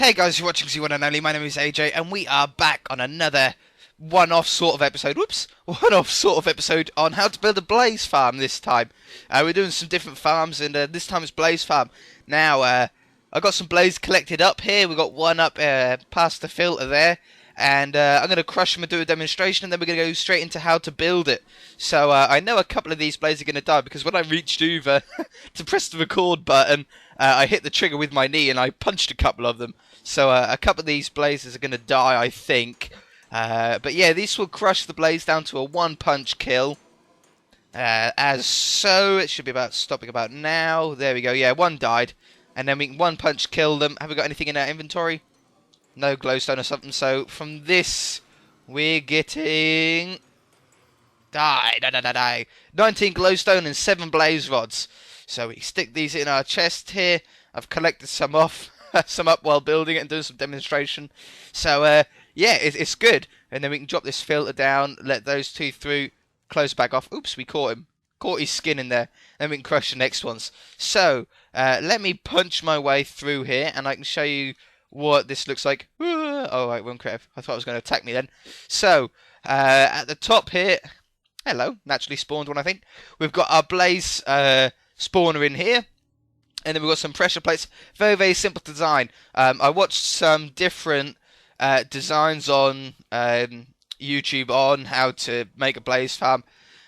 Hey guys, you're watching Z1 and Only. My name is AJ, and we are back on another one-off sort of episode. Whoops, one-off sort of episode on how to build a blaze farm. This time, we're doing some different farms, and this time it's blaze farm. Now, I got some blaze collected up here. We got one up past the filter there, and I'm going to crush them and do a demonstration, and then we're going to go straight into how to build it. So I know a couple of these blazes are going to die because when I reached over to press the record button, I hit the trigger with my knee and I punched a couple of them. So a couple of these blazes are going to die, I think. But yeah, this will crush the blaze down to a one-punch kill. As so, it should be stopping about now. There we go. Yeah, one died. And then we can one-punch kill them. Have we got anything in our inventory? No glowstone or something. So from this, we're getting... Die. 19 glowstone and 7 blaze rods. So we stick these in our chest here. I've collected some off. Some up while building it and doing some demonstration. So, yeah, it's good. And then we can drop this filter down, let those two through, close back off. Oops, we caught him. Caught his skin in there. Then we can crush the next ones. So, let me punch my way through here, and I can show you what this looks like. Oh, right, wrong creative. I thought it was going to attack me then. So, at the top here... Hello, naturally spawned one, I think. We've got our blaze spawner in here. And then we've got some pressure plates. Very, very simple design. I watched some different designs on YouTube on how to make a blaze farm.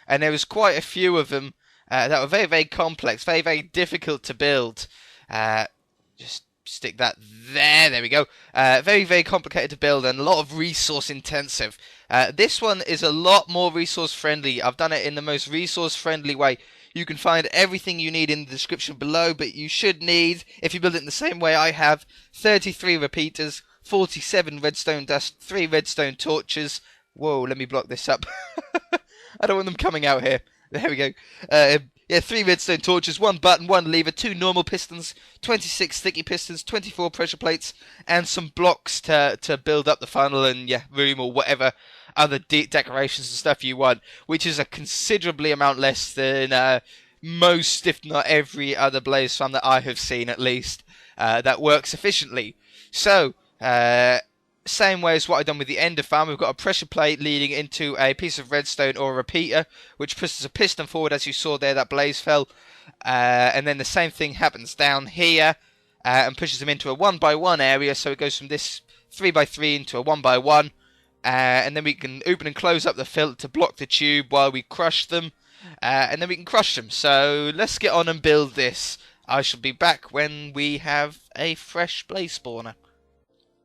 And there was quite a few of them that were very, very complex. Very, very difficult to build. Just stick that there. There we go. Very, very complicated to build and a lot of resource intensive. This one is a lot more resource friendly. I've done it in the most resource friendly way. You can find everything you need in the description below, but you should need, if you build it in the same way I have, 33 repeaters, 47 redstone dust, 3 redstone torches. Whoa, let me block this up. I don't want them coming out here. There we go. Yeah, 3 redstone torches, 1 button, 1 lever, 2 normal pistons, 26 sticky pistons, 24 pressure plates, and some blocks to build up the funnel and, yeah, room or whatever other decorations and stuff you want, which is a considerably amount less than most, if not every, other blaze farm that I have seen, at least, that works efficiently. So, same way as what I've done with the ender farm, we've got a pressure plate leading into a piece of redstone or a repeater, which pushes a piston forward, as you saw there, that blaze fell. And then the same thing happens down here, and pushes them into a 1x1 area, so it goes from this 3x3 into a 1x1. And then we can open and close up the filter to block the tube while we crush them. And then we can crush them. So let's get on and build this. I shall be back when we have a fresh blaze spawner.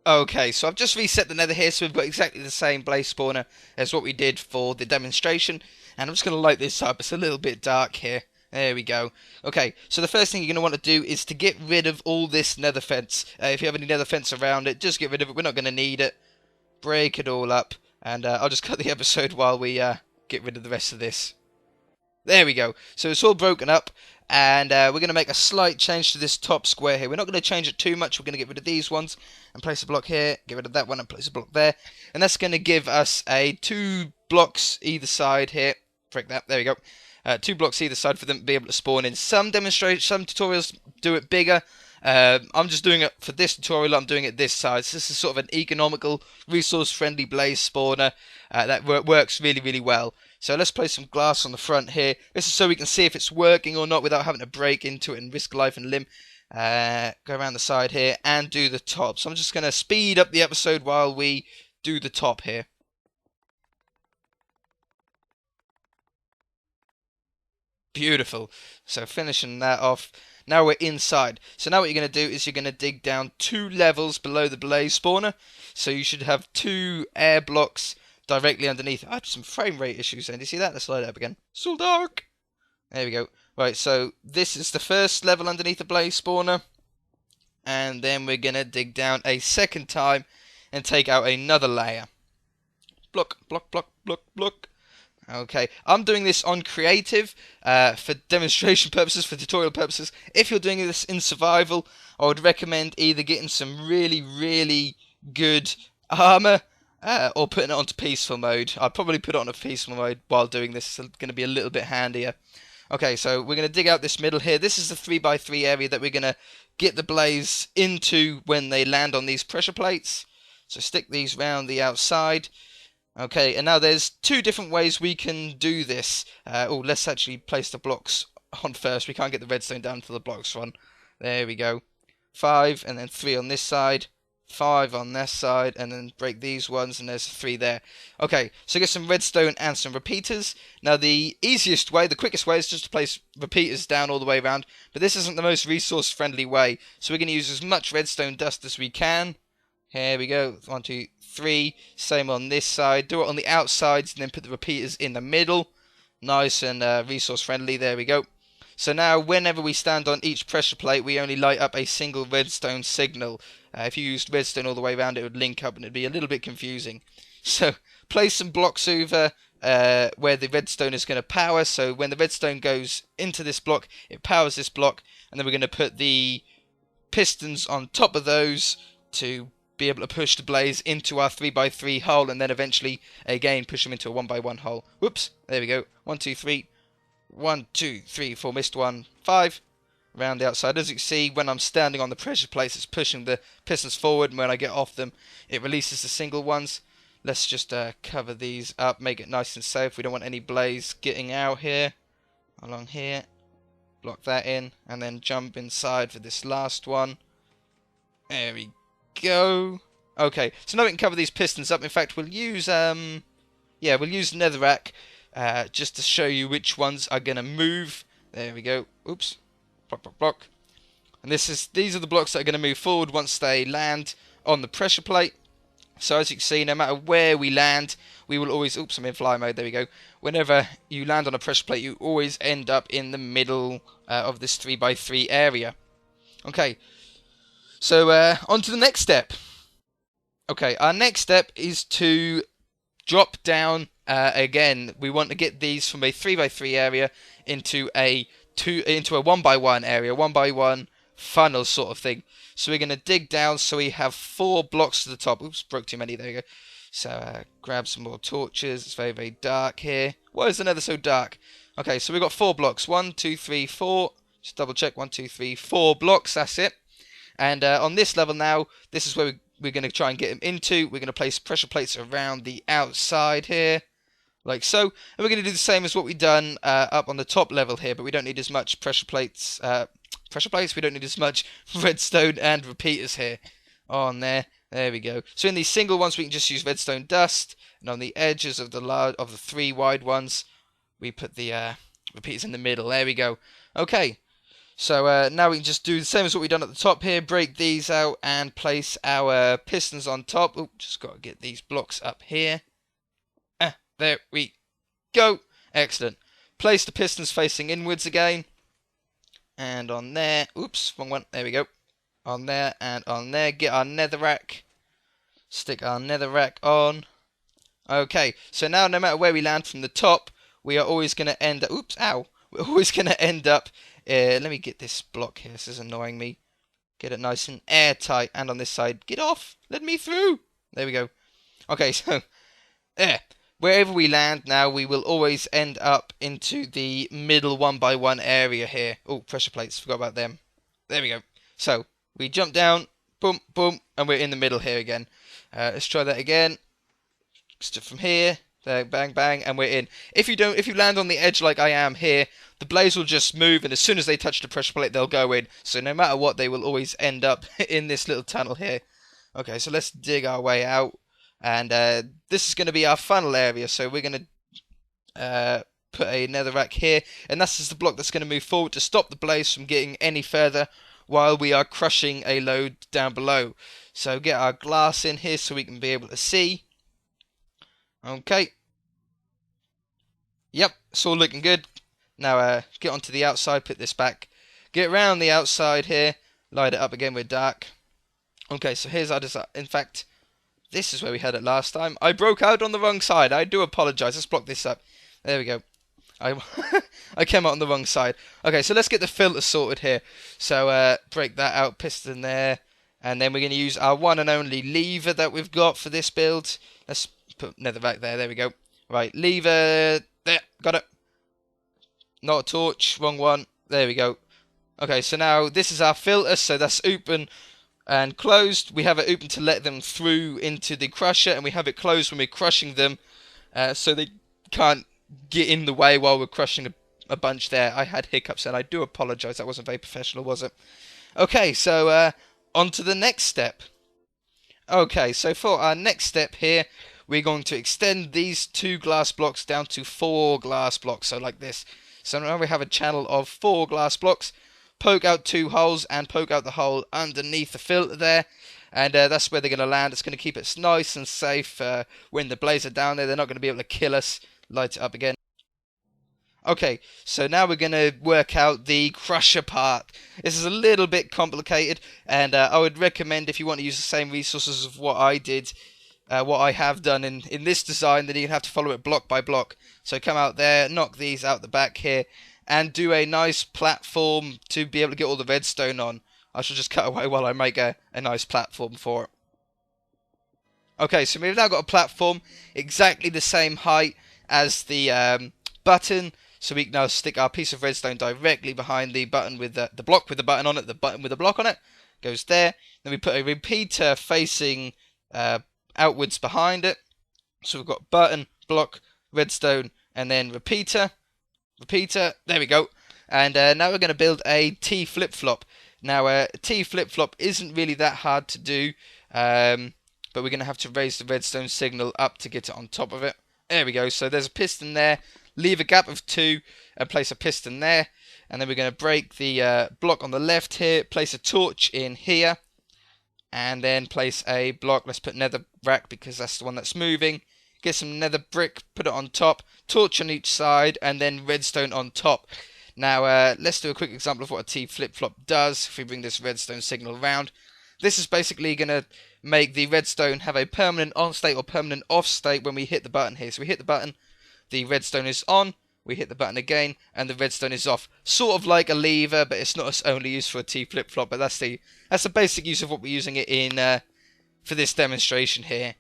Okay, so I've just reset the nether here, so we've got exactly the same blaze spawner as what we did for the demonstration. And I'm just going to light this up. It's a little bit dark here. There we go. Okay, so the first thing you're going to want to do is to get rid of all this nether fence. If you have any nether fence around it, just get rid of it. We're not going to need it. Break it all up, and I'll just cut the episode while we get rid of the rest of this. There we go. So it's all broken up, and we're going to make a slight change to this top square here. We're not going to change it too much. We're going to get rid of these ones and place a block here, get rid of that one and place a block there, and that's going to give us a 2 blocks either side here. Break that. There we go. 2 blocks either side for them to be able to spawn in. Some tutorials do it bigger. I'm just doing it for this tutorial. I'm doing it this size. This is sort of an economical, resource-friendly blaze spawner that works really, really well. So let's place some glass on the front here. This is so we can see if it's working or not without having to break into it and risk life and limb. Go around the side here and do the top. So I'm just going to speed up the episode while we do the top here. Beautiful. So finishing that off. Now we're inside. So now what you're going to do is you're going to dig down 2 levels below the blaze spawner. So you should have 2 air blocks directly underneath. I had some frame rate issues then. Do you see that? Let's light it up again. So dark. There we go. Right, so this is the first level underneath the blaze spawner. And then we're going to dig down a second time and take out another layer. Block, block, block, block, block. Okay, I'm doing this on creative for demonstration purposes, for tutorial purposes. If you're doing this in survival, I would recommend either getting some really, really good armor or putting it onto peaceful mode. I'd probably put it on a peaceful mode while doing this. It's going to be a little bit handier. Okay, so we're going to dig out this middle here. This is the 3x3 area that we're going to get the blaze into when they land on these pressure plates. So stick these round the outside. Okay, and now there's two different ways we can do this. Let's actually place the blocks on first. We can't get the redstone down to the blocks run. There we go. 5, and then 3 on this side. 5 on this side, and then break these ones, and there's 3 there. Okay, so get some redstone and some repeaters. Now the easiest way, the quickest way, is just to place repeaters down all the way around, but this isn't the most resource friendly way, so we're going to use as much redstone dust as we can. Here we go, 1, 2, 3, same on this side. Do it on the outsides, and then put the repeaters in the middle. Nice and resource friendly, there we go. So now, whenever we stand on each pressure plate, we only light up a single redstone signal. If you used redstone all the way around, it would link up and it'd be a little bit confusing. So, place some blocks over where the redstone is going to power. So, when the redstone goes into this block, it powers this block. And then we're going to put the pistons on top of those to be able to push the blaze into our 3x3 hole. And then eventually, again, push them into a 1x1 hole. Whoops, there we go. 1, 2, 3. 1, 2, 3, 4, missed 1, 5. Around the outside. As you can see, when I'm standing on the pressure plates, it's pushing the pistons forward, and when I get off them, it releases the single ones. Let's just cover these up, make it nice and safe. We don't want any blaze getting out here. Along here. Block that in, and then jump inside for this last one. There we go. Okay, so now we can cover these pistons up. In fact, we'll use netherrack. Just to show you which ones are going to move. There we go. Oops. Block, block, block. And these are the blocks that are going to move forward once they land on the pressure plate. So as you can see, no matter where we land, we will always... Oops, I'm in fly mode. There we go. Whenever you land on a pressure plate, you always end up in the middle of this 3x3 area. Okay. So on to the next step. Okay, our next step is to drop down... again, we want to get these from a 3x3 area into a 1x1 area, 1x1 funnel sort of thing. So we're going to dig down so we have 4 blocks to the top. Oops, broke too many, there we go. So grab some more torches. It's very, very dark here. Why is the nether so dark? Okay, so we've got 4 blocks. 1, 2, 3, 4. Just double check. 1, 2, 3, 4 blocks. That's it. And on this level now, this is where we're going to try and get them into. We're going to place pressure plates around the outside here. Like so. And we're going to do the same as what we've done up on the top level here, but we don't need as much pressure plates. We don't need as much redstone and repeaters here. On there. There we go. So in these single ones, we can just use redstone dust. And on the edges of the 3 wide ones, we put the repeaters in the middle. There we go. Okay. So now we can just do the same as what we've done at the top here. Break these out and place our pistons on top. Oop, just got to get these blocks up here. There we go. Excellent. Place the pistons facing inwards again. And on there. Oops, wrong one. There we go. On there and on there. Get our netherrack. Stick our netherrack on. Okay, so now no matter where we land from the top, we are always going to end up... Oops, ow. We're always going to end up... let me get this block here. This is annoying me. Get it nice and airtight. And on this side, get off. Let me through. There we go. Okay, so... there. Wherever we land now, we will always end up into the middle 1x1 area here. Oh, pressure plates. Forgot about them. There we go. So, we jump down. Boom, boom. And we're in the middle here again. Let's try that again. Just from here. There, bang, bang. And we're in. If you land on the edge like I am here, the blaze will just move. And as soon as they touch the pressure plate, they'll go in. So, no matter what, they will always end up in this little tunnel here. Okay, so let's dig our way out. And this is going to be our funnel area, so we're going to put a netherrack here. And this is the block that's going to move forward to stop the blaze from getting any further while we are crushing a load down below. So get our glass in here so we can be able to see. Okay. Yep, it's all looking good. Now get onto the outside, put this back. Get around the outside here, light it up again with dark. Okay, so here's our design. In fact... this is where we had it last time. I broke out on the wrong side. I do apologise. Let's block this up. There we go. I came out on the wrong side. Okay, so let's get the filter sorted here. So break that out, piston there. And then we're going to use our one and only lever that we've got for this build. Let's put netherrack there. There we go. Right, lever. There. Got it. Not a torch, wrong one. There we go. Okay, so now this is our filter, so that's open and closed. We have it open to let them through into the crusher, and we have it closed when we're crushing them, so they can't get in the way while we're crushing a bunch there. I had hiccups, and I do apologise. That wasn't very professional, was it? Okay, so on to the next step. Okay, so for our next step here, we're going to extend these 2 glass blocks down to 4 glass blocks, so like this. So now we have a channel of 4 glass blocks. Poke out 2 holes and poke out the hole underneath the filter there, and that's where they're going to land. It's going to keep it nice and safe when the blazes are down there. They're not going to be able to kill us. Light it up again. Okay, so now we're going to work out the crusher part. This is a little bit complicated, and I would recommend, if you want to use the same resources of what I did, what I have done in this design, then you have to follow it block by block. So come out there, knock these out the back here, and do a nice platform to be able to get all the redstone on. I shall just cut away while I make a nice platform for it. Okay, so we've now got a platform exactly the same height as the button. So we can now stick our piece of redstone directly behind the button with the block with the button on it, the button with the block on it. Goes there. Then we put a repeater facing outwards behind it. So we've got button, block, redstone, and then repeater. Repeater, there we go. And now we're going to build a T flip-flop. Now, T flip-flop isn't really that hard to do, but we're going to have to raise the redstone signal up to get it on top of it. There we go. So there's a piston there. Leave a gap of 2 and place a piston there. And then we're going to break the block on the left here, place a torch in here, and then place a block. Let's put nether rack because that's the one that's moving. Get some nether brick, put it on top, torch on each side, and then redstone on top. Now, let's do a quick example of what a T flip-flop does if we bring this redstone signal around. This is basically going to make the redstone have a permanent on state or permanent off state when we hit the button here. So we hit the button, the redstone is on, we hit the button again, and the redstone is off. Sort of like a lever, but it's not only used for a T flip-flop, but that's the basic use of what we're using it in for this demonstration here.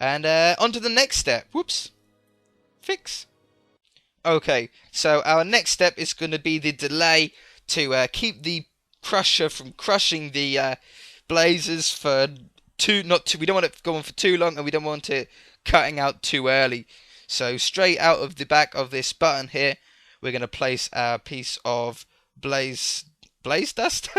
And on to the next step. Whoops. Fix. Okay, so our next step is going to be the delay to keep the crusher from crushing the blazes for we don't want it going for too long, and we don't want it cutting out too early. So straight out of the back of this button here, we're going to place our piece of blaze dust?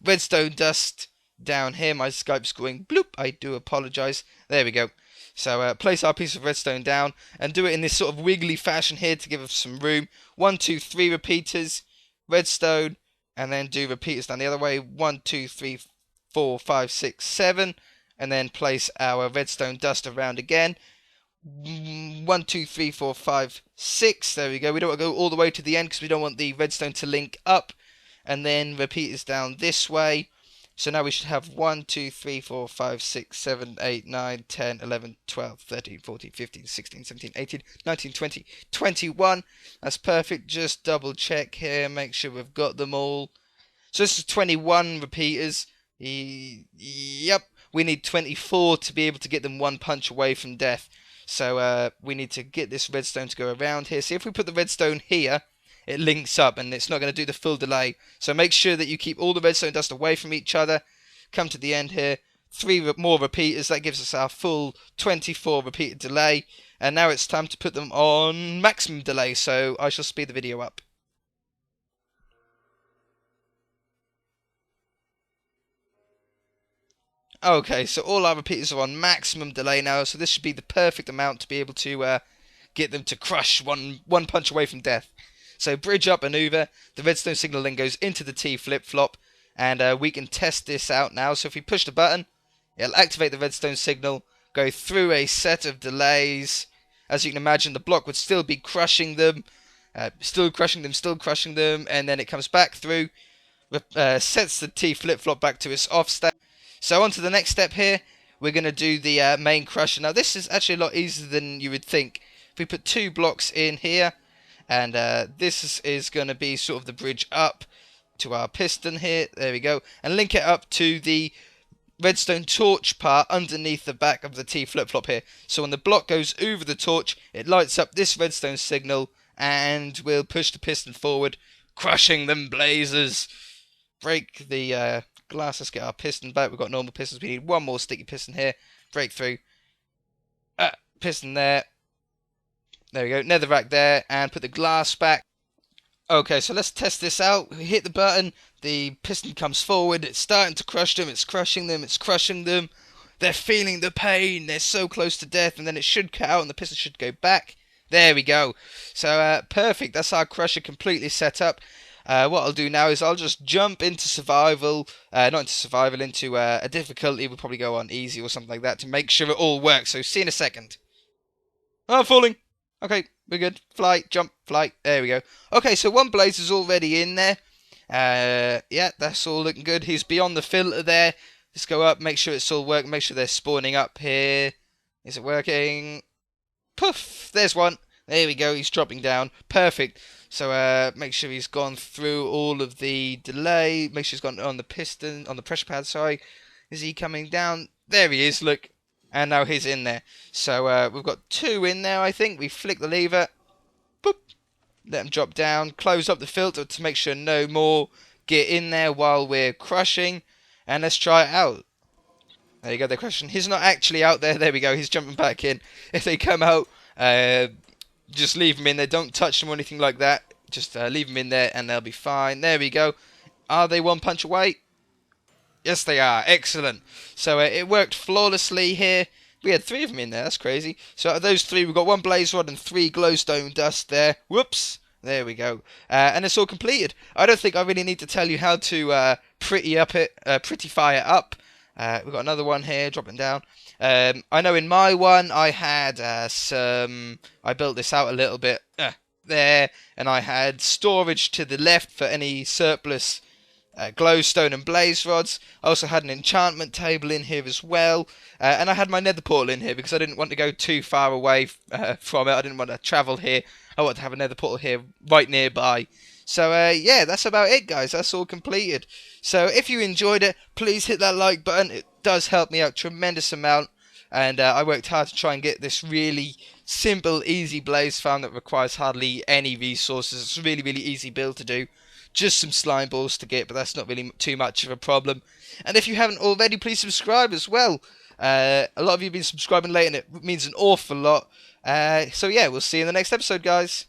Redstone dust down here. My Skype's going bloop. I do apologise. There we go. So place our piece of redstone down and do it in this sort of wiggly fashion here to give us some room. 1, 2, 3 repeaters, redstone, and then do repeaters down the other way. 1, 2, 3, 4, 5, 6, 7, and then place our redstone dust around again. 1, 2, 3, 4, 5, 6. There we go. We don't want to go all the way to the end because we don't want the redstone to link up. And then repeaters down this way. So now we should have 1, 2, 3, 4, 5, 6, 7, 8, 9, 10, 11, 12, 13, 14, 15, 16, 17, 18, 19, 20, 21. That's perfect. Just double check here. Make sure we've got them all. So this is 21 repeaters. Yep. We need 24 to be able to get them one punch away from death. So we need to get this redstone to go around here. See, if we put the redstone here, it links up and it's not going to do the full delay. So make sure that you keep all the redstone dust away from each other. Come to the end here. 3 more repeaters. That gives us our full 24 repeated delay. And now it's time to put them on maximum delay. So I shall speed the video up. Okay, so all our repeaters are on maximum delay now. So this should be the perfect amount to be able to get them to crush one punch away from death. So bridge up and over, the redstone signal then goes into the T flip-flop, and we can test this out now. So if we push the button, it'll activate the redstone signal, go through a set of delays. As you can imagine, the block would still be crushing them, still crushing them, and then it comes back through, sets the T flip-flop back to its off state. So on to the next step here, we're going to do the main crusher. Now this is actually a lot easier than you would think. If we put 2 blocks in here, and this is going to be sort of the bridge up to our piston here. There we go. And link it up to the redstone torch part underneath the back of the T flip-flop here. So when the block goes over the torch, it lights up this redstone signal and we'll push the piston forward, crushing them blazers. Break the glass. Let's get our piston back. We've got normal pistons. We need one more sticky piston here. Break through. Piston there. There we go. Netherrack there, and put the glass back. Okay, so let's test this out. We hit the button. The piston comes forward. It's starting to crush them. It's crushing them. It's crushing them. They're feeling the pain. They're so close to death, and then it should cut out, and the piston should go back. There we go. So perfect. That's our crusher completely set up. What I'll do now is I'll just jump into survival, not into survival, into a difficulty. We'll probably go on easy or something like that to make sure it all works. So see you in a second. Oh, I'm falling. Okay, we're good. Fly, jump, fly. There we go. Okay, so one blaze is already in there. Yeah, that's all looking good. He's beyond the filter there. Let's go up, make sure it's all working. Make sure they're spawning up here. Is it working? Poof! There's one. There we go. He's dropping down. Perfect. So make sure he's gone through all of the delay. Make sure he's gone on the piston, on the pressure pad. Sorry. Is he coming down? There he is. Look. And now he's in there. So we've got two in there, I think. We flick the lever. Boop. Let him drop down. Close up the filter to make sure no more get in there while we're crushing. And let's try it out. There you go, they're crushing. He's not actually out there. There we go. He's jumping back in. If they come out, just leave them in there. Don't touch them or anything like that. Just leave them in there and they'll be fine. There we go. Are they one punch away? Yes, they are. Excellent. So it worked flawlessly here. We had three of them in there. That's crazy. So out of those three, we've got one blaze rod and three glowstone dust there. Whoops. There we go. And it's all completed. I don't think I really need to tell you how to prettify it up. We've got another one here, dropping down. I know in my one, I had I built this out a little bit there, and I had storage to the left for any surplus glowstone and blaze rods. I also had an enchantment table in here as well, and I had my nether portal in here because I didn't want to go too far away from it. I didn't want to travel here. I want to have a nether portal here right nearby. So yeah, that's about it, guys. That's all completed. So if you enjoyed it, please hit that like button. It does help me out tremendous amount, and I worked hard to try and get this really simple, easy blaze farm that requires hardly any resources. It's a really, really easy build to do. Just some slime balls to get, but that's not really too much of a problem. And if you haven't already, please subscribe as well. A lot of you have been subscribing late, and it means an awful lot. So yeah, we'll see you in the next episode, guys.